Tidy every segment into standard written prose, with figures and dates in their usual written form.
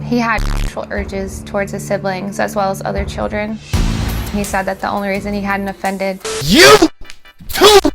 He had sexual urges towards his siblings as well as other children. He said that the only reason he hadn't offended you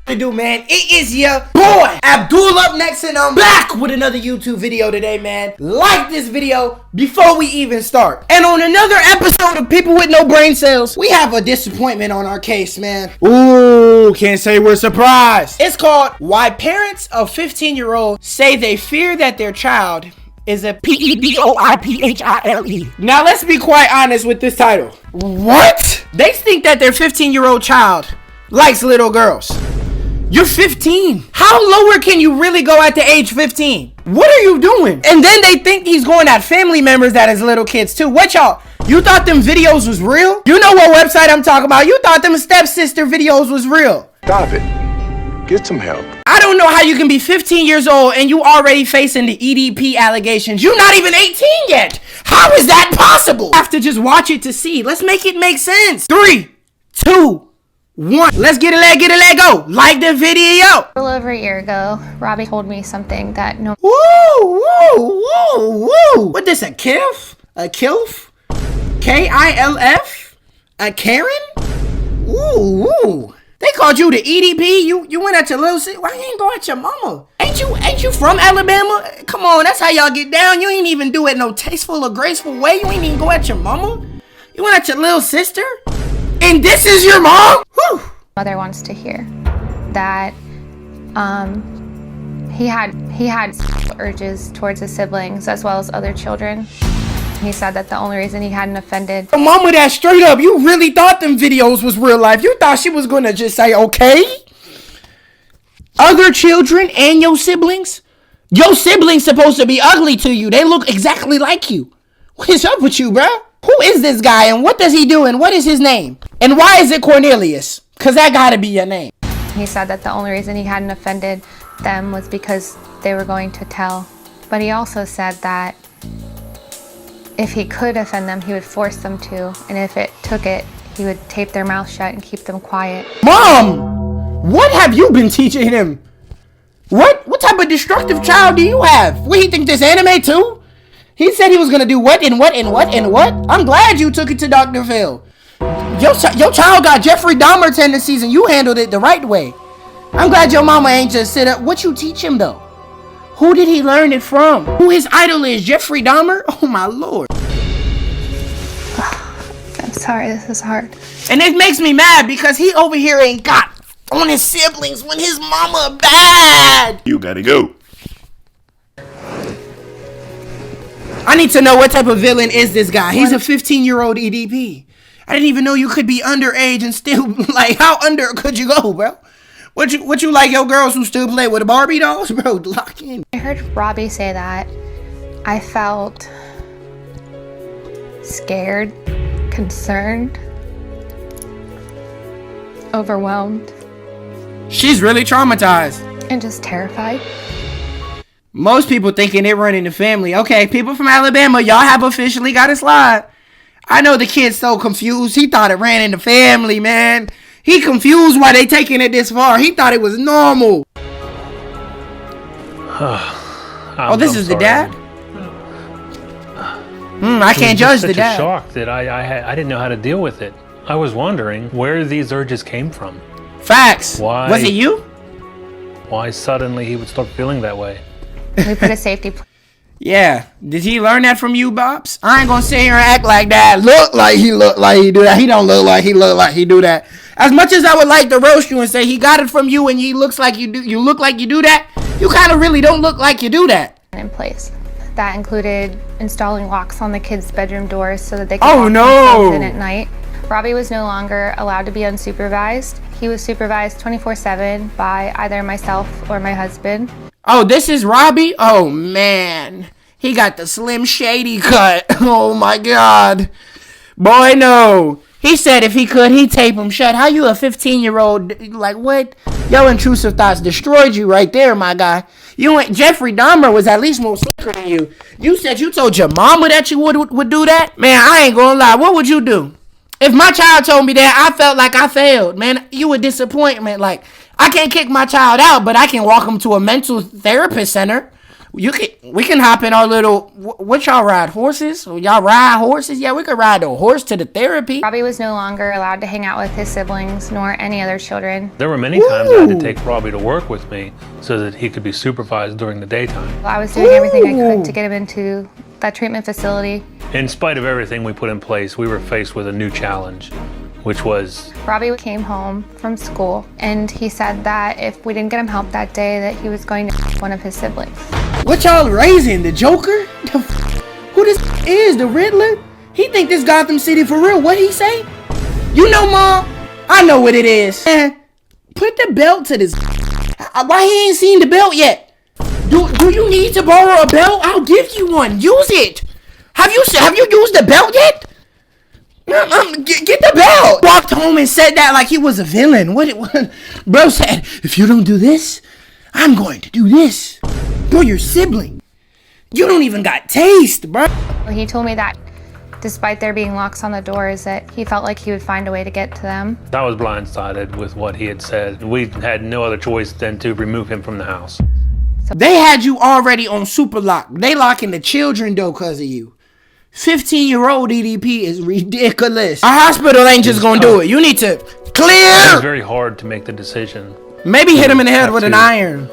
to do, man. It is your boy Abdul up next, and I'm back with another YouTube video today, man. Like this video before we even start. And on another episode of People with No Brain Cells, we have a disappointment on our case, man. Ooh, can't say we're surprised. It's called Why Parents of 15-year-olds Say They Fear That Their Child is a PEDOIPHILE. Now let's be quite honest with this title. What? They think that their 15-year-old child likes little girls. You're 15. How lower can you really go at the age 15? What are you doing? And then they think he's going at family members that is little kids too. What y'all? You thought them videos was real? You know what website I'm talking about? You thought them stepsister videos was real. Stop it. Get some help. I don't know how you can be 15 years old and you already facing the EDP allegations. You're not even 18 yet. How is that possible? I have to just watch it to see. Let's make it make sense. 3, 2, 1. Let's get it, let go. Like the video. A little over a year ago, Robbie told me something that no. Woo. What this, a KILF? A KILF? KILF? A Karen? Woo. They called you the EDP. You went at your little sister. Why you ain't go at your mama? Ain't you from Alabama? Come on, that's how y'all get down. You ain't even do it no tasteful or graceful way. You ain't even go at your mama. You went at your little sister? And this is your mom? Whew. Mother wants to hear that he had sexual urges towards his siblings as well as other children. He said that the only reason he hadn't offended The mama that straight up, you really thought them videos was real life. You thought she was gonna just say, okay? Other children and your siblings? Your siblings supposed to be ugly to you. They look exactly like you. What is up with you, bro? Who is this guy and what does he do and what is his name? And why is it Cornelius? Cause that gotta be your name. He said that the only reason he hadn't offended them was because they were going to tell. But he also said that if he could offend them, he would force them to. And if it took it, he would tape their mouth shut and keep them quiet. Mom, what have you been teaching him? What type of destructive child do you have? What, he think this anime too? He said he was gonna do what and what and what and what? I'm glad you took it to Dr. Phil. Your child got Jeffrey Dahmer tendencies and you handled it the right way. I'm glad your mama ain't just sit up. What you teach him though? Who did he learn it from? Who his idol is? Jeffrey Dahmer? Oh my lord. I'm sorry, this is hard. And it makes me mad because he over here ain't got on his siblings when his mama bad. You gotta go. I need to know what type of villain is this guy. He's a 15-year-old EDP. I didn't even know you could be underage and still, like, how under could you go, bro? What you like your girls who still play with the Barbie dolls? Bro, lock in. I heard Robbie say that. I felt scared, concerned, overwhelmed, She's really traumatized. and just terrified. Most people thinking it run in the family. Okay, people from Alabama, y'all have officially got a slide. I know the kid's so confused. He thought it ran in the family, man. He confused why they taking it this far. He thought it was normal. Oh, this is the dad? I can't judge the dad. Such a shock that I didn't know how to deal with it. I was wondering where these urges came from. Facts. Why? Was it you? Why suddenly he would start feeling that way. We put a safety Yeah. Did he learn that from you, Bobs? I ain't gonna sit here and act like that. Look like he do that. He don't look like he do that. As much as I would like to roast you and say he got it from you and he looks like you do, you look like you do that, you kind of really don't look like you do that. in place. That included installing locks on the kids' bedroom doors so that they could Oh, lock no. themselves in at night. Robbie was no longer allowed to be unsupervised. He was supervised 24/7 by either myself or my husband. Oh, this is Robbie? Oh, man. He got the Slim Shady cut. Oh, my God. Boy, no. He said if he could, he'd tape him shut. How you a 15-year-old? Like, what? Your intrusive thoughts destroyed you right there, my guy. You went, Jeffrey Dahmer was at least more slicker than you. You said you told your mama that you would do that? Man, I ain't gonna lie. What would you do? If my child told me that, I felt like I failed. Man, you a disappointment. Like, I can't kick my child out, but I can walk him to a mental therapist center. We can hop in our little. What y'all ride horses? Y'all ride horses? Yeah, we could ride a horse to the therapy. Robbie was no longer allowed to hang out with his siblings nor any other children. There were many times I had to take Robbie to work with me so that he could be supervised during the daytime. I was doing everything I could to get him into that treatment facility. In spite of everything we put in place, we were faced with a new challenge, which was Robbie came home from school and he said that if we didn't get him help that day that he was going to one of his siblings. What y'all raising? The Joker? Who this is? The Riddler? He think this Gotham City for real. What he say? You know, Mom, I know what it is. Man, put the belt to this. Why he ain't seen the belt yet? Do you need to borrow a belt? I'll give you one. Use it. Have you used the belt yet? Get the belt. Walked home and said that like he was a villain. What? Bro said, if you don't do this, I'm going to do this. Bro, your sibling. You don't even got taste, bro. He told me that despite there being locks on the doors that he felt like he would find a way to get to them. I was blindsided with what he had said. We had no other choice than to remove him from the house. They had you already on super lock. They locking the children though because of you. 15-year-old EDP is ridiculous. Our hospital ain't just gonna do it. You need to It was clear. very hard to make the decision. Maybe hit him in the head with an iron.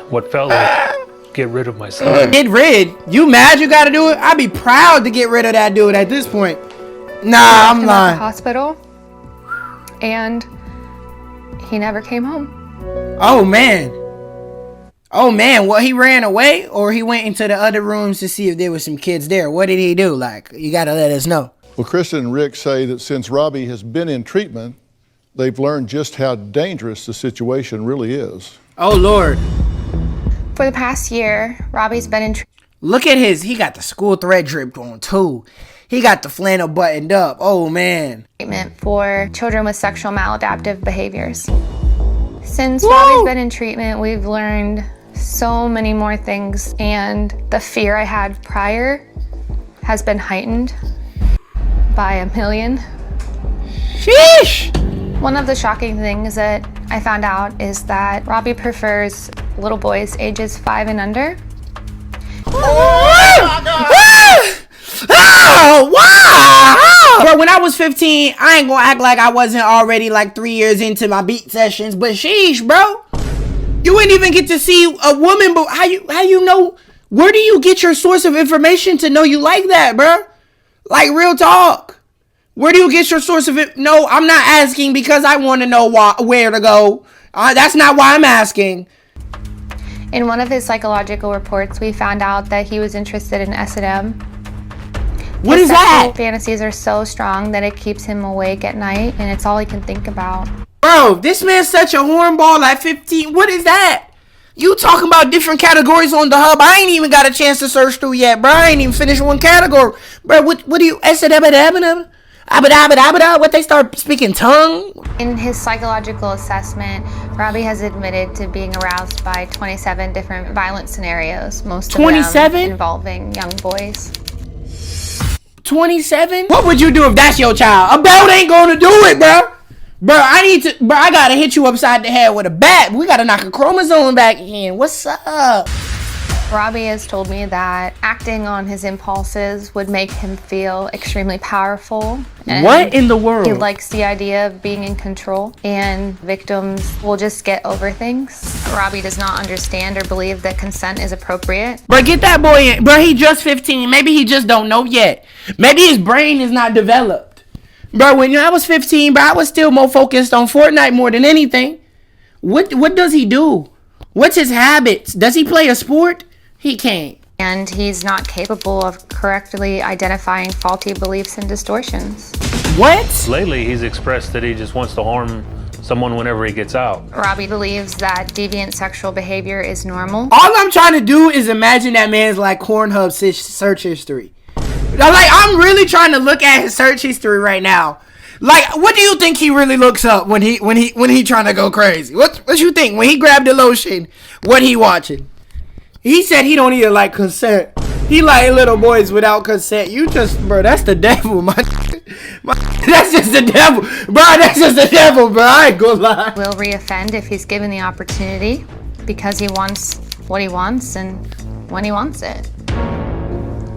What felt like get rid of my son. Get rid. You mad you gotta do it? I'd be proud to get rid of that dude at this point. Nah, I'm Him at the lying. hospital, and he never came home. Oh man. Oh man, well, he ran away or he went into the other rooms to see if there was some kids there. What did he do? Like, you gotta let us know. Well, Kristen and Rick say that since Robbie has been in treatment, they've learned just how dangerous the situation really is. Oh Lord. For the past year, Robbie's been in Look at he got the school thread dripped on too. He got the flannel buttoned up. Oh man. treatment for children with sexual maladaptive behaviors. Since Robbie's been in treatment, we've learned so many more things, and the fear I had prior has been heightened by a million. Sheesh. One of the shocking things that I found out is that Robbie prefers little boys ages 5 and under. Oh, wow! Bro, when I was 15, I ain't gonna act like I wasn't already like 3 years into my beat sessions, but sheesh, bro. You wouldn't even get to see a woman, but how you know? Where do you get your source of information to know you like that, bro? Like, real talk. Where do you get your source of it? No, I'm not asking because I want to know where to go. That's not why I'm asking. In one of his psychological reports, we found out that he was interested in S&M. What His is that? sexual fantasies are so strong that it keeps him awake at night, and it's all he can think about. Bro, this man's such a hornball at 15. What is that? You talking about different categories on the hub. I ain't even got a chance to search through yet, bro. I ain't even finished one category. Bro, what do you... What they start speaking tongue? In his psychological assessment, Robbie has admitted to being aroused by 27 different violent scenarios, most of 27? them involving young boys. 27? What would you do if that's your child? A belt ain't gonna do it, bro. Bro, I gotta hit you upside the head with a bat. We gotta knock a chromosome back in. What's up? Robbie has told me that acting on his impulses would make him feel extremely powerful. And What in the world? he likes the idea of being in control, and victims will just get over things. Robbie does not understand or believe that consent is appropriate. Bro, get that boy in. Bro, he just 15. Maybe he just don't know yet. Maybe his brain is not developed. Bro, when I was 15, bro, I was still more focused on Fortnite more than anything. What does he do? What's his habits? Does he play a sport? He can't. And he's not capable of correctly identifying faulty beliefs and distortions. What? Lately, he's expressed that he just wants to harm someone whenever he gets out. Robbie believes that deviant sexual behavior is normal. All I'm trying to do is imagine that man's like Pornhub search history. Like, I'm really trying to look at his search history right now. Like, what do you think he really looks up when he trying to go crazy? What you think when he grabbed the lotion? What he watching? He said he don't even like consent. He like little boys without consent. You just, bro, that's the devil, that's just the devil, bro. That's just the devil, bro. I ain't gonna lie. Will reoffend if he's given the opportunity because he wants what he wants and when he wants it.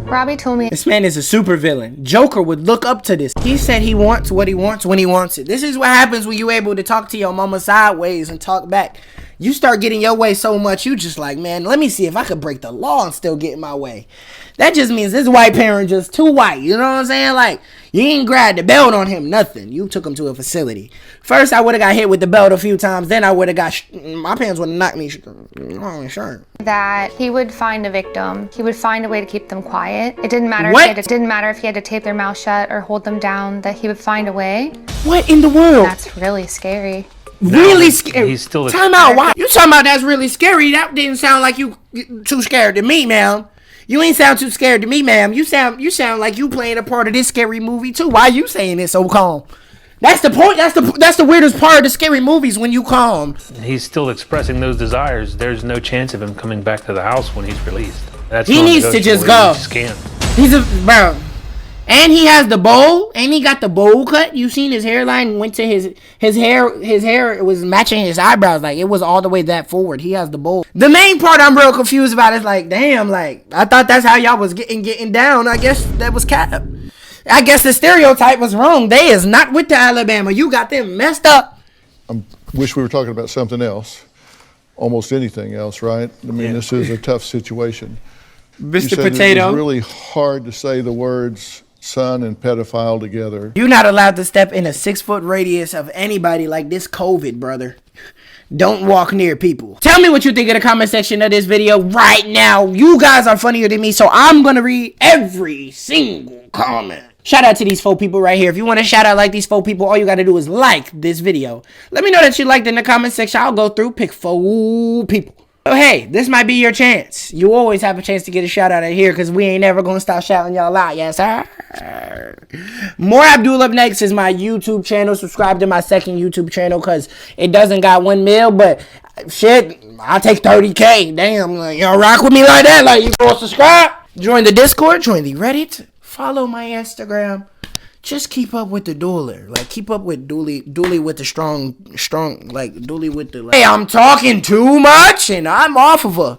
Robbie told me This man is a supervillain. Joker would look up to this. He said he wants what he wants when he wants it. This is what happens when you able to talk to your mama sideways and talk back. You start getting your way so much, you just like, man, let me see if I could break the law and still get my way. That just means this white parent just too white. You know what I'm saying? Like, you ain't grabbed the belt on him, nothing. You took him to a facility. First, I would have got hit with the belt a few times. Then I would have got, my parents would have knocked me. Sure. that he would find a victim. He would find a way to keep them quiet. It didn't matter. What? It didn't matter if he had to tape their mouth shut or hold them down. That he would find a way. What in the world? That's really scary. Really scary. he's still Time out. Why? You talking about that's really scary? That didn't sound like you too scared to me, ma'am. You ain't sound too scared to me, ma'am. You sound like you playing a part of this scary movie too. Why you saying it so calm? That's the point. That's the weirdest part of the scary movies when you calm. He's still expressing those desires. There's no chance of him coming back to the house when he's released. That's He needs to just go. He just can't. He's a bro. And he has the bowl, and he got the bowl cut. You seen his hairline went to his hair. His hair was matching his eyebrows. Like, it was all the way that forward. He has the bowl. The main part I'm real confused about is like, damn, like, I thought that's how y'all was getting down. I guess that was cap. I guess the stereotype was wrong. They is not with the Alabama. You got them messed up. Wish we were talking about something else, almost anything else, right? I mean, this is a tough situation. You Mr. said Potato. It was really hard to say the words son and pedophile together. You're not allowed to step in a 6-foot radius of anybody like this COVID, brother. Don't walk near people. Tell me what you think in the comment section of this video right now. You guys are funnier than me, so I'm gonna read every single comment. Shout out to these 4 people right here. If you want to shout out like these 4 people, all you got to do is like this video. Let me know that you liked it in the comment section. I'll go through, pick 4 people. So hey, this might be your chance. You always have a chance to get a shout out out here because we ain't never going to stop shouting y'all out. Yes, sir. More Abdul Up Next is my YouTube channel. Subscribe to my second YouTube channel because it doesn't got 1 mil, but shit, I'll take 30K. Damn, like, y'all rock with me like that? Like, you gonna subscribe? Join the Discord, join the Reddit. Follow my Instagram. Just keep up with the dueler. Like, keep up with Dooley with the strong, like, Dooley with the, like, hey, I'm talking too much and I'm off of her.